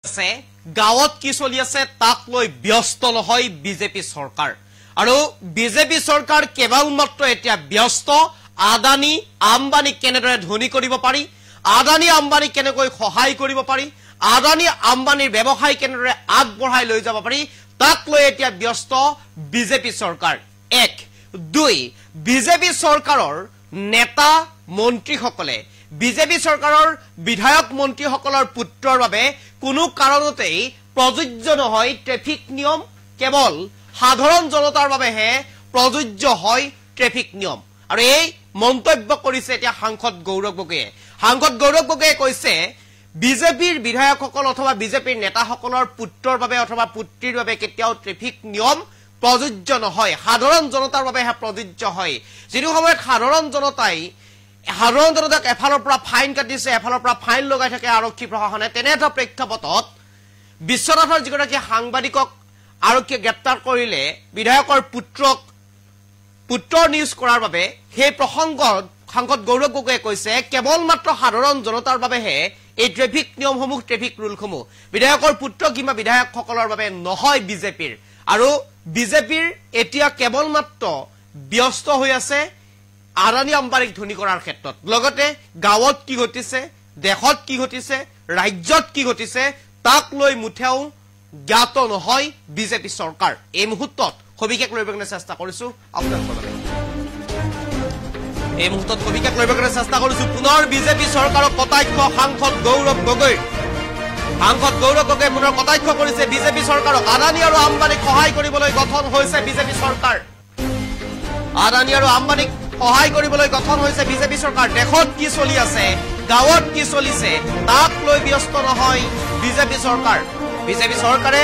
আছে গাঁৱত কি চলি আছে তাক লৈ ব্যস্ত নহয় বিজেপি চৰকাৰ আৰু বিজেপি চৰকাৰ কেৱল মাত্ৰ এতিয়া ব্যস্ত আদানী আম্বানী কেনেদৰে ধনী কৰিব পাৰি আদানী আম্বানী কেনেকৈ সহায় কৰিব পাৰি আদানী আম্বানীৰ ব্যৱসায় কেনেদৰে আগবঢ়াই লৈ যাব পাৰি তাক লৈ এতিয়া ব্যস্ত বিজেপি চৰকাৰ এক দুই বিজেপি চৰকাৰৰ নেতা মন্ত্ৰীসকলে বিজেপি চৰকাৰৰ বিধায়ক মন্ত্ৰীসকলৰ পুত্ৰৰ বাবে কোনো কাৰণতেই প্ৰযোজ্য নহয় ট্ৰেফিক নিয়ম কেৱল সাধাৰণ জনতাৰ বাবেহে প্ৰযোজ্য হয় ট্ৰেফিক নিয়ম আৰু এই মন্তব্য কৰিছে এতিয়া সাংসদ গৌৰৱ গগৈয়ে কৈছে বিজেপিৰ বিধায়কসকল অথবা বিজেপিৰ নেতাসকলৰ পুত্ৰৰ বাবে অথবা পুত্ৰীৰ বাবে কেতিয়াও ট্ৰেফিক নিয়ম প্ৰযোজ্য নহয় সাধাৰণ জনতাৰ বাবেহে প্ৰযোজ্য হয় যিটো সময়ত সাধাৰণ জনতাক এফালৰ পৰা ফাইন কাটিছে এফালৰ পৰা ফাইন লগাই থাকে আৰক্ষী প্ৰশাসনে তেনে এটা প্ৰেক্ষাপটত বিশ্বনাথৰ যিগৰাকী সাংবাদিকক আৰক্ষীয়ে গ্ৰেপ্তাৰ কৰিলে বিধায়কৰ পুত্ৰৰ নিউজ কৰাৰ বাবে সেই প্ৰসংগত সাংসদ গৌৰৱ গগৈয়ে কৈছে কেৱল মাত্ৰ সাধাৰণ জনতাৰ বাবেহে এই ট্ৰেফিক নিয়মসমূহ ট্ৰেফিক ৰুলসমূহ বিধায়কৰ পুত্ৰ কিংবা বিধায়কসকলৰ বাবে নহয় বিজেপিৰ আৰু বিজেপিৰ এতিয়া কেৱল মাত্ৰ ব্যস্ত হৈ আছে আদানী আম্বানীক ধনী কৰাৰ ক্ষেত্ৰত লগতে গাঁৱত কি ঘটিছে দেশত কি ঘটিছে ৰাজ্যত কি ঘটিছে তাক লৈ মুঠেও জ্ঞাত নহয় বিজেপি চৰকাৰ এই মুহূৰ্তত সবিশেষ লৈ কাৰণে চেষ্টা কৰিছো আপোনালোকৰ বাবে এই মুহূৰ্তত সবিশেষ লৈ কাৰণে চেষ্টা কৰিছো পুনৰ বিজেপি চৰকাৰক কটাক্ষ সাংসদ গৌৰৱ গগৈ পুনৰ কটাক্ষ কৰিছে বিজেপি চৰকাৰক আদানী আৰু আম্বানীক সহায় কৰিবলৈ গঠন হৈছে বিজেপি চৰকাৰ আদানী আৰু আম্বানীক সহায় কৰিবলৈ গঠন হৈছে বিজেপি চৰকাৰ দেশত কি চলি আছে গাঁৱত কি চলিছে তাক লৈ ব্যস্ত নহয় বিজেপি চৰকাৰে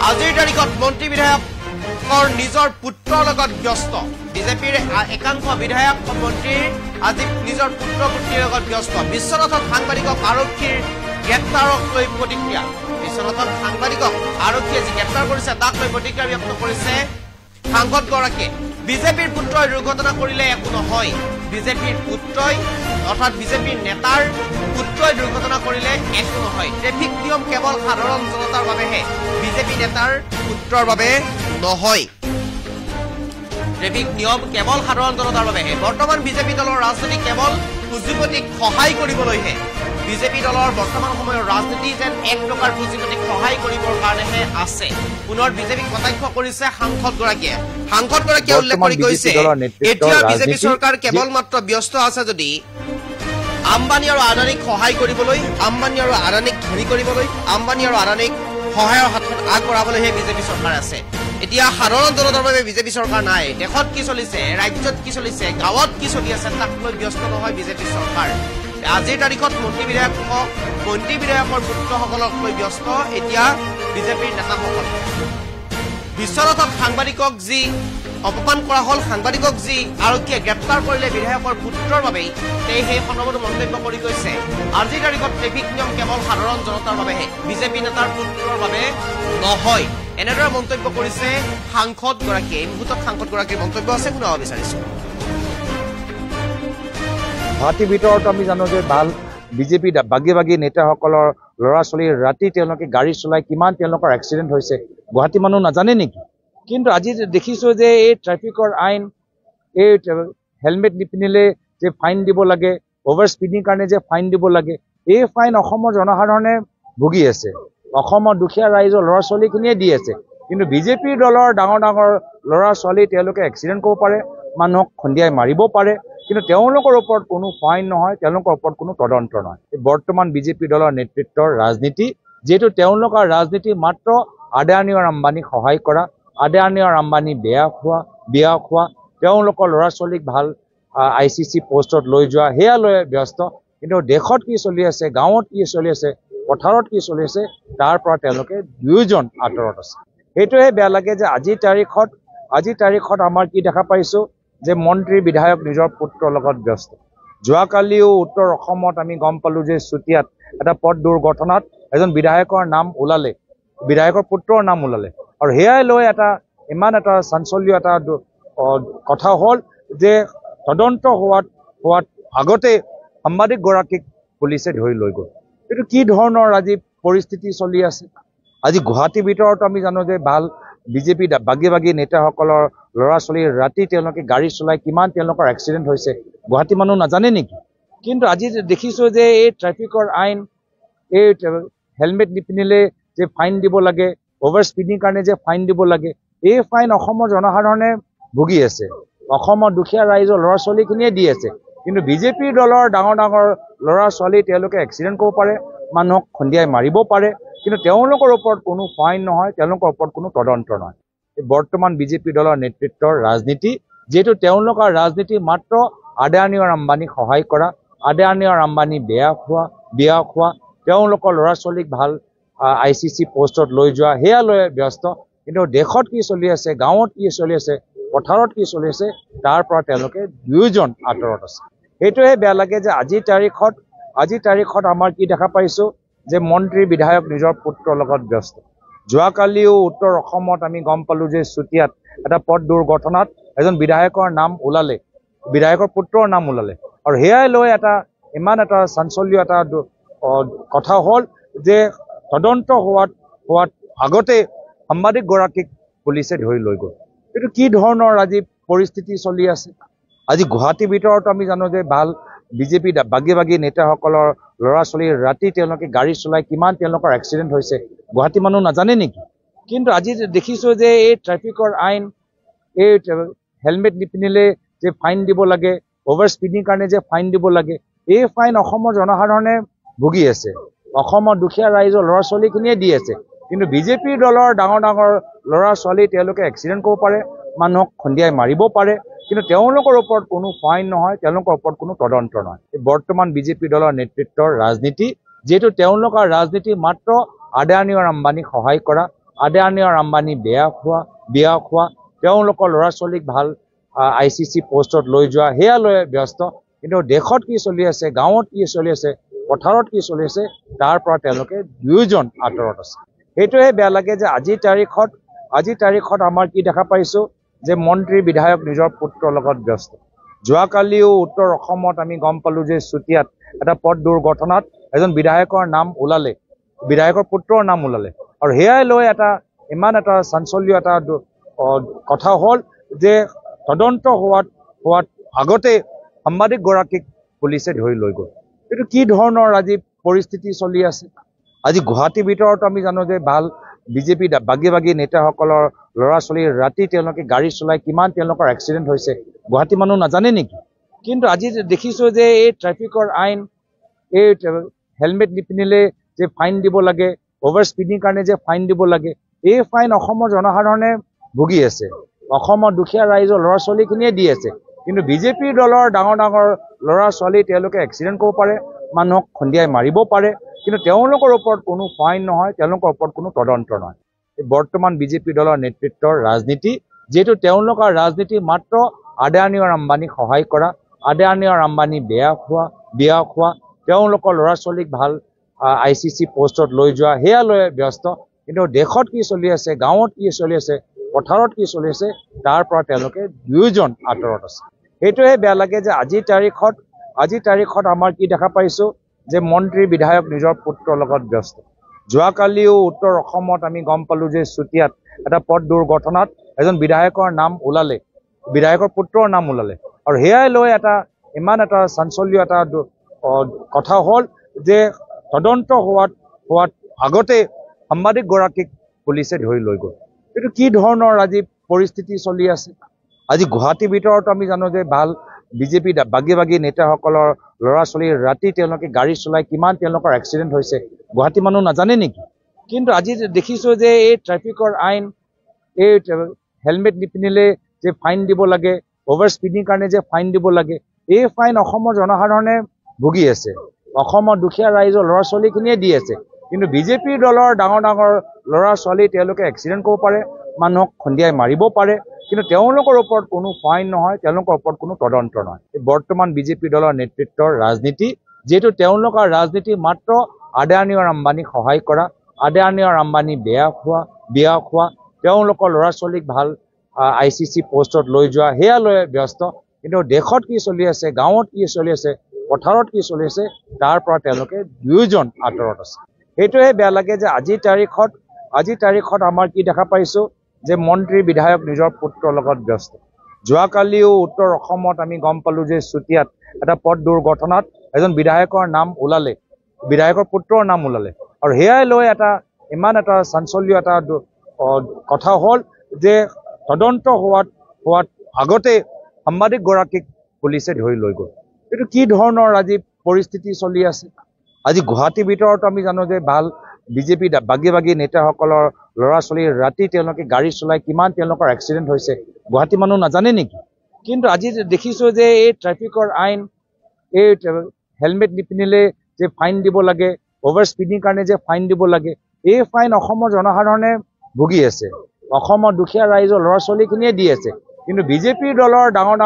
আজিৰ তাৰিখত মন্ত্ৰী বিধায়কৰ নিজৰ পুত্ৰৰ লগত ব্যস্ত বিজেপিৰ একাংশ বিধায়ক মন্ত্ৰীৰ আজি নিজৰ পুত্ৰ পুত্ৰীৰ লগত ব্যস্ত বিশ্বনাথত সাংবাদিকক আৰক্ষীৰ গ্ৰেপ্তাৰক লৈ প্ৰতিক্ৰিয়া বিশ্বনাথত সাংবাদিকক আৰক্ষীয়ে যি গ্ৰেপ্তাৰ কৰিছে তাক লৈ প্ৰতিক্ৰিয়া ব্যক্ত কৰিছে সাংসদগৰাকীয়ে বিজেপিৰ পুত্ৰই দুৰ্ঘটনা কৰিলে একো নহয় বিজেপিৰ পুত্ৰই অৰ্থাৎ বিজেপিৰ নেতাৰ পুত্ৰই দুৰ্ঘটনা কৰিলে একো নহয় ট্ৰেফিক নিয়ম কেৱল সাধাৰণ জনতাৰ বাবেহে বিজেপি নেতাৰ পুত্ৰৰ বাবে নহয় ট্ৰেফিক নিয়ম কেৱল সাধাৰণ জনতাৰ বাবেহে বৰ্তমান বিজেপি দলৰ ৰাজনীতি কেৱল পুঁজিপতিক সহায় কৰিবলৈ বিজেপি দলৰ বৰ্তমান সময়ৰ ৰাজনীতি যেন এক প্ৰকাৰ পুঁজিপতিক সহায় কৰিবৰ কাৰণেহে আছে পুনৰ বিজেপিক কটাক্ষ কৰিছে সাংসদগৰাকীয়ে উল্লেখ কৰি কৈছে এতিয়া বিজেপি চৰকাৰ কেৱল মাত্ৰ ব্যস্ত আছে যদি আম্বানী আৰু আদানীক সহায় কৰিবলৈ আম্বানী আৰু আদানীক ধনী কৰিবলৈ আম্বানী আৰু আদানীক সহায়ৰ হাতত আগবঢ়াবলৈহে বিজেপি চৰকাৰ আছে এতিয়া সাধাৰণ জনতাৰ বাবে বিজেপি চৰকাৰ নাই দেশত কি চলিছে ৰাজ্যত কি চলিছে গাঁৱত কি চলি আছে তাক লৈ ব্যস্ত নহয় বিজেপি চৰকাৰ আজিৰ তাৰিখত মন্ত্ৰী বিধায়কৰ পুত্ৰসকলক লৈ ব্যস্ত এতিয়া বিজেপিৰ নেতাসকল বিশ্বনাথত সাংবাদিকক যি অপমান কৰা হল সাংবাদিকক যি আৰক্ষীয়ে গ্ৰেপ্তাৰ কৰিলে বিধায়কৰ পুত্ৰৰ বাবেই সেই সন্দৰ্ভত মন্তব্য কৰি কৈছে আজিৰ তাৰিখত ট্ৰেফিক নিয়ম কেৱল সাধাৰণ জনতাৰ বাবেহে বিজেপি নেতাৰ পুত্ৰৰ বাবে নহয় এনেদৰে মন্তব্য কৰিছে সাংসদগৰাকীয়ে এই মুহূৰ্তত সাংসদগৰাকীৰ মন্তব্য আছে শুনাব বিচাৰিছো গুৱাহাটীৰ ভিতৰত আমি জানো যে ভাল বিজেপি বাগী নেতাসকলৰ ল'ৰা ছোৱালী ৰাতি তেওঁলোকে গাড়ী চলাই কিমান তেওঁলোকৰ এক্সিডেণ্ট হৈছে গুৱাহাটী মানুহ নাজানে নেকি কিন্তু আজি দেখিছোঁ যে এই ট্ৰেফিকৰ আইন এই হেলমেট নিপিন্ধিলে যে ফাইন দিব লাগে অভাৰ স্পীডিং কাৰণে যে ফাইন দিব লাগে এই ফাইন অসমৰ জনসাধাৰণে ভুগি আছে অসমৰ দুখীয়া ৰাইজৰ ল'ৰা ছোৱালীখিনিয়ে দি আছে কিন্তু বিজেপিৰ দলৰ ডাঙৰ ল'ৰা ছোৱালী তেওঁলোকে এক্সিডেণ্ট কৰিব পাৰে মানুহক খুন্দিয়াই মাৰিব পাৰে কিন্তু তেওঁলোকৰ ওপৰত কোনো ফাইন নহয় তেওঁলোকৰ ওপৰত কোনো তদন্ত নহয় বৰ্তমান বিজেপি দলৰ নেতৃত্বৰ ৰাজনীতি যিহেতু তেওঁলোকৰ ৰাজনীতি মাত্ৰ আদানী আৰু আম্বানীক সহায় কৰা আদানী আৰু আম্বানী বিয়া খোৱা তেওঁলোকৰ ল'ৰা ছোৱালীক ভাল ICC পোষ্টত লৈ যোৱা সেয়া লৈ ব্যস্ত কিন্তু দেশত কি চলি আছে গাঁৱত কি চলি আছে পথাৰত কি চলি আছে তাৰ পৰা তেওঁলোকে দুয়োজন আঁতৰত আছে সেইটোহে বেয়া লাগে যে আজিৰ তাৰিখত আমাৰ কি দেখা পাইছো যে মন্ত্ৰী বিধায়ক নিজৰ পুত্ৰৰ লগত ব্যস্ত যোৱাকালিও উত্তৰ অসমত আমি গম পালো যে চুটিয়াত এটা পথ দুৰ্ঘটনাত এজন বিধায়কৰ নাম ওলালে বিধায়কৰ পুত্ৰৰ নাম ওলালে আৰু হেয়াই লৈ ইমান এটা চাঞ্চল্য এটা কথা হ'ল যে তদন্ত হোৱাত আগতে সাংবাদিকগৰাকীক পুলিচে ধৰি লৈ গ'ল এইটো কি ধৰণৰ আজি পৰিস্থিতি চলি আছে। আজি গুৱাহাটীৰ ভিতৰত আমি জানো যে ভাল বিজেপি বাগী নেতাসকলৰ ল'ৰা ছোৱালীৰ ৰাতি তেওঁলোকে গাড়ী চলাই কিমান তেওঁলোকৰ এক্সিডেণ্ট হৈছে গুৱাহাটী মানুহ নাজানে নেকি? কিন্তু আজি দেখিছো যে এই ট্ৰেফিকৰ আইন, এই হেলমেট নিপিন্ধিলে যে ফাইন দিব লাগে, অভাৰ স্পীডিং কাৰণে যে ফাইন দিব লাগে, এই ফাইন অসমৰ জনসাধাৰণে ভুগি আছে। অসমৰ দুখীয়া ৰাইজৰ ল'ৰা ছোৱালীখিনিয়ে দি আছে। কিন্তু বিজেপিৰ দলৰ ডাঙৰ ল'ৰা ছোৱালী তেওঁলোকে এক্সিডেণ্ট কৰিব পাৰে, মানুহক খুন্দিয়াই মাৰিব পাৰে, কিন্তু তেওঁলোকৰ ওপৰত কোনো ফাইন নহয়, তেওঁলোকৰ ওপৰত কোনো তদন্ত নহয়। বৰ্তমান বিজেপি দলৰ নেতৃত্বৰ ৰাজনীতি, যিহেতু তেওঁলোকৰ ৰাজনীতি মাত্ৰ আদানী আৰু আম্বানীক সহায় কৰা, আদানী আৰু আম্বানী বিয়া খোৱা, তেওঁলোকৰ ল'ৰা ছোৱালীক ভাল ICC পোষ্টত লৈ যোৱা, সেয়া লৈ ব্যস্ত। কিন্তু দেশত কি চলি আছে, গাঁৱত কি চলি আছে, পথাৰত কি চলি আছে, তাৰ পৰা তেওঁলোকে দুয়োজন আঁতৰত আছে। সেইটোহে বেয়া লাগে যে আজিৰ তাৰিখত আমাৰ কি দেখা পাইছো যে মন্ত্ৰী বিধায়ক নিজৰ পুত্ৰৰ লগত ব্যস্ত। যোৱাকালিও উত্তৰ অসমত আমি গম পালো যে চুতীয়াত এটা পথ দুৰ্ঘটনাত এজন বিধায়কৰ নাম ওলালে, বিধায়কৰ পুত্ৰৰ নাম ওলালে, আৰু সেয়াই লৈ ইমান এটা চাঞ্চল্য এটা কথা হ'ল যে তদন্ত হোৱাত আগতে সাংবাদিকগৰাকীক পুলিচে ধৰি লৈ গ'ল। এইটো কি ধৰণৰ আজি পৰিস্থিতি চলি আছে? আজি গুৱাহাটীৰ ভিতৰত আমি জানো যে ভাল বিজেপি বাগী নেতাসকলৰ ল'ৰা ছোৱালীৰ ৰাতি তেওঁলোকে গাড়ী চলাই কিমান তেওঁলোকৰ এক্সিডেণ্ট হৈছে গুৱাহাটী মানুহ নাজানে নেকি? কিন্তু আজি দেখিছো যে এই ট্ৰেফিকৰ আইন, এই হেলমেট নিপিন্ধিলে যে ফাইন দিব লাগে, অভাৰ স্পীডিং কাৰণে যে ফাইন দিব লাগে, এই ফাইন অসমৰ জনসাধাৰণে ভুগি আছে। অসমৰ দুখীয়া ৰাইজৰ ল'ৰা ছোৱালীখিনিয়ে দি আছে। কিন্তু বিজেপিৰ দলৰ ডাঙৰ ল'ৰা ছোৱালী তেওঁলোকে এক্সিডেণ্ট কৰিব পাৰে, মানুহক খুন্দিয়াই মাৰিব পাৰে, কিন্তু তেওঁলোকৰ ওপৰত কোনো ফাইন নহয়, তেওঁলোকৰ ওপৰত কোনো তদন্ত নহয়। বৰ্তমান বিজেপি দলৰ নেতৃত্বৰ ৰাজনীতি, যিহেতু তেওঁলোকৰ ৰাজনীতি মাত্ৰ আদানী আৰু আম্বানীক সহায় কৰা, আদানী আৰু আম্বানী বিয়া খোৱা, তেওঁলোকৰ ল'ৰা ছোৱালীক ভাল ICC পোষ্টত লৈ যোৱা, সেয়া লৈ ব্যস্ত। কিন্তু দেশত কি চলি আছে, গাঁৱত কি চলি আছে, পথাৰত কি চলি আছে, তাৰ পৰা তেওঁলোকে দুয়োজন আঁতৰত আছে। সেইটোহে বেয়া লাগে যে আজিৰ তাৰিখত আমাৰ কি দেখা পাইছো যে মন্ত্ৰী বিধায়ক নিজৰ পুত্ৰৰ লগত ব্যস্ত। যোৱাকালিও উত্তৰ অসমত আমি গম পালো যে চুতীয়াত এটা পথ দুৰ্ঘটনাত এজন বিধায়কৰ নাম ওলালে, বিধায়কৰ পুত্ৰৰ নাম ওলালে, আৰু সেয়াই লৈ ইমান এটা চাঞ্চল্য এটা কথা হ'ল যে তদন্ত হোৱাত আগতে সাংবাদিকগৰাকীক পুলিচে ধৰি লৈ গ'ল। এইটো কি ধৰণৰ আজি পৰিস্থিতি চলি আছে? আজি গুৱাহাটীৰ ভিতৰত আমি জানো যে ভাল বিজেপি বাগী নেতাসকলৰ ল'ৰা ছোৱালীৰ ৰাতি তেওঁলোকে গাড়ী চলাই কিমান তেওঁলোকৰ এক্সিডেণ্ট হৈছে গুৱাহাটী মানুহ নাজানে নেকি? কিন্তু আজি দেখিছো যে এই ট্ৰেফিকৰ আইন, এই হেলমেট নিপিন্ধিলে যে ফাইন দিব লাগে, অভাৰ স্পীডিং কাৰণে যে ফাইন দিব লাগে, এই ফাইন অসমৰ জনসাধাৰণে ভুগি আছে। অসমৰ দুখীয়া ৰাইজৰ ল'ৰা ছোৱালীখিনিয়ে দি আছে। কিন্তু বিজেপিৰ দলৰ ডাঙৰ ল'ৰা ছোৱালী তেওঁলোকে এক্সিডেণ্ট কৰিব পাৰে, মানুহক খুন্দিয়াই মাৰিব পাৰে, কিন্তু তেওঁলোকৰ ওপৰত কোনো ফাইন নহয়, তেওঁলোকৰ ওপৰত কোনো তদন্ত নহয়। বৰ্তমান বিজেপি দলৰ নেতৃত্বৰ ৰাজনীতি, যিহেতু তেওঁলোকৰ ৰাজনীতি মাত্ৰ আদানী আৰু আম্বানীক সহায় কৰা, আদানী আৰু আম্বানী বিয়া খোৱা, তেওঁলোকৰ ল'ৰা ছোৱালীক ভাল ICC পোষ্টত লৈ যোৱা, সেয়া লৈ ব্যস্ত। কিন্তু দেশত কি চলি আছে, গাঁৱত কি চলি আছে, পথাৰত কি চলি আছে, তাৰ পৰা তেওঁলোকে দুয়োজন আঁতৰত আছে। সেইটোহে বেয়া লাগে যে আজিৰ তাৰিখত আমাৰ কি দেখা পাইছো যে মন্ত্ৰী বিধায়ক নিজৰ পুত্ৰৰ লগত ব্যস্ত। যোৱাকালিও উত্তৰ অসমত আমি গম পালো যে চুতীয়াত এটা পথ দুৰ্ঘটনাত এজন বিধায়কৰ নাম ওলালে, বিধায়কৰ পুত্ৰৰ নাম ওলালে, আৰু সেয়াই লৈ ইমান এটা চাঞ্চল্য এটা কথা হ'ল যে তদন্ত হোৱাত আগতে সাংবাদিকগৰাকীক পুলিচে ধৰি লৈ গ'ল। এইটো কি ধৰণৰ আজি পৰিস্থিতি চলি আছে? আজি গুৱাহাটীৰ ভিতৰত আমি জানো যে ভাল বিজেপি বাগী নেতাসকলৰ ল'ৰা ছোৱালীৰ ৰাতি তেওঁলোকে গাড়ী চলাই কিমান তেওঁলোকৰ এক্সিডেণ্ট হৈছে গুৱাহাটী মানুহ নাজানে নেকি? কিন্তু আজি দেখিছো যে এই ট্ৰেফিকৰ আইন, এই হেলমেট নিপিন্ধিলে যে ফাইন দিব লাগে, অভাৰ স্পীডিং কাৰণে যে ফাইন দিব লাগে, এই ফাইন অসমৰ জনসাধাৰণে ভুগি আছে। অসমৰ দুখীয়া ৰাইজৰ ল'ৰা ছোৱালীখিনিয়ে দি আছে। কিন্তু বিজেপিৰ দলৰ ডাঙৰ ল'ৰা ছোৱালী তেওঁলোকে এক্সিডেণ্ট কৰিব পাৰে, মানুহক খুন্দিয়াই মাৰিব পাৰে, কিন্তু তেওঁলোকৰ ওপৰত কোনো ফাইন নহয়, তেওঁলোকৰ ওপৰত কোনো তদন্ত নহয়। বৰ্তমান বিজেপি দলৰ নেতৃত্বৰ ৰাজনীতি, যিহেতু তেওঁলোকৰ ৰাজনীতি মাত্ৰ আদানী আৰু আম্বানীক সহায় কৰা, আদানী আৰু আম্বানী বিয়া খোৱা, তেওঁলোকৰ ল'ৰা ছোৱালীক ভাল ICC পোষ্টত লৈ যোৱা, সেয়া লৈ ব্যস্ত। কিন্তু দেশত কি চলি আছে, গাঁৱত কি চলি আছে, পথাৰত কি চলি আছে, তাৰ পৰা তেওঁলোকে দুয়োজন আঁতৰত আছে। সেইটোহে বেয়া লাগে যে আজিৰ তাৰিখত আমাৰ কি দেখা পাইছো যে মন্ত্ৰী বিধায়ক নিজৰ পুত্ৰৰ লগত ব্যস্ত। যোৱাকালিও উত্তৰ অসমত আমি গম পালো যে চুতীয়াত এটা পথ দুৰ্ঘটনাত এজন বিধায়কৰ নাম ওলালে, বিধায়কৰ পুত্ৰৰ নাম ওলালে, আৰু সেয়াই লৈ ইমান এটা চাঞ্চল্য এটা কথা হ'ল যে তদন্ত হোৱাত আগতে সাংবাদিকগৰাকীক পুলিচে ধৰি লৈ গ'ল। এইটো কি ধৰণৰ আজি পৰিস্থিতি চলি আছে? আজি গুৱাহাটীৰ ভিতৰত আমি জানো যে ভাল বিজেপি বাগী নেতাসকলৰ ল'ৰা ছোৱালী ৰাতি তেওঁলোকে গাড়ী চলাই কিমান তেওঁলোকৰ এক্সিডেণ্ট হৈছে গুৱাহাটী মানুহ নাজানে নেকি? কিন্তু আজি দেখিছো যে এই ট্ৰেফিকৰ আইন, এই হেলমেট নিপিন্ধিলে যে ফাইন দিব লাগে, অভাৰ স্পীডিং কাৰণে যে ফাইন দিব লাগে, এই ফাইন অসমৰ জনসাধাৰণে ভুগি আছে, অসমৰ দুখীয়া ৰাইজৰ ল'ৰা ছোৱালীখিনিয়ে দি আছে। কিন্তু বিজেপিৰ দলৰ ডাঙৰ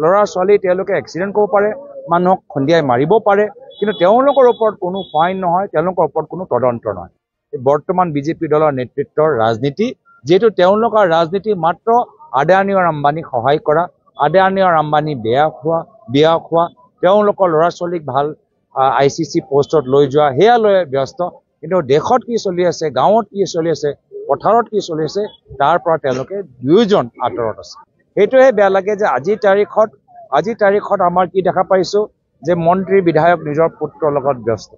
ল'ৰা ছোৱালী তেওঁলোকে এক্সিডেণ্ট কৰিব পাৰে, মানুহক খুন্দিয়াই মাৰিব পাৰে, কিন্তু তেওঁলোকৰ ওপৰত কোনো ফাইন নহয়, তেওঁলোকৰ ওপৰত কোনো তদন্ত নহয়। বৰ্তমান বিজেপি দলৰ নেতৃত্বৰ ৰাজনীতি, যিহেতু তেওঁলোকৰ ৰাজনীতি মাত্ৰ আদানী আৰু আম্বানীক সহায় কৰা, আদানী আৰু আম্বানী বিয়া খোৱা, তেওঁলোকৰ ল'ৰা ছোৱালীক ভাল ICC পোষ্টত লৈ যোৱা, সেয়া লৈ ব্যস্ত। কিন্তু দেশত কি চলি আছে, গাঁৱত কি চলি আছে, পথাৰত কি চলি আছে, তাৰ পৰা তেওঁলোকে দুয়োজন আঁতৰত আছে। সেইটোহে বেয়া লাগে যে আজিৰ তাৰিখত আমাৰ কি দেখা পাইছো যে মন্ত্ৰী বিধায়ক নিজৰ পুত্ৰৰ লগত ব্যস্ত।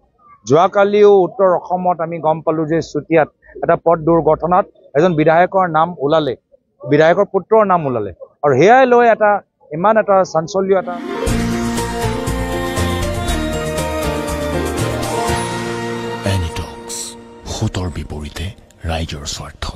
যোৱাকালিও উত্তৰ অসমত আমি গম পালো যে চুতীয়াত এটা পথ দুৰ্ঘটনাত এজন বিধায়কৰ নাম ওলালে, বিধায়কৰ পুত্ৰৰ নাম ওলালে, আৰু সেয়াই লৈ ইমান এটা চাঞ্চল্য এটা এনিটক্স, সোঁতৰ বিপৰীতে ৰাইজৰ স্বাৰ্থ।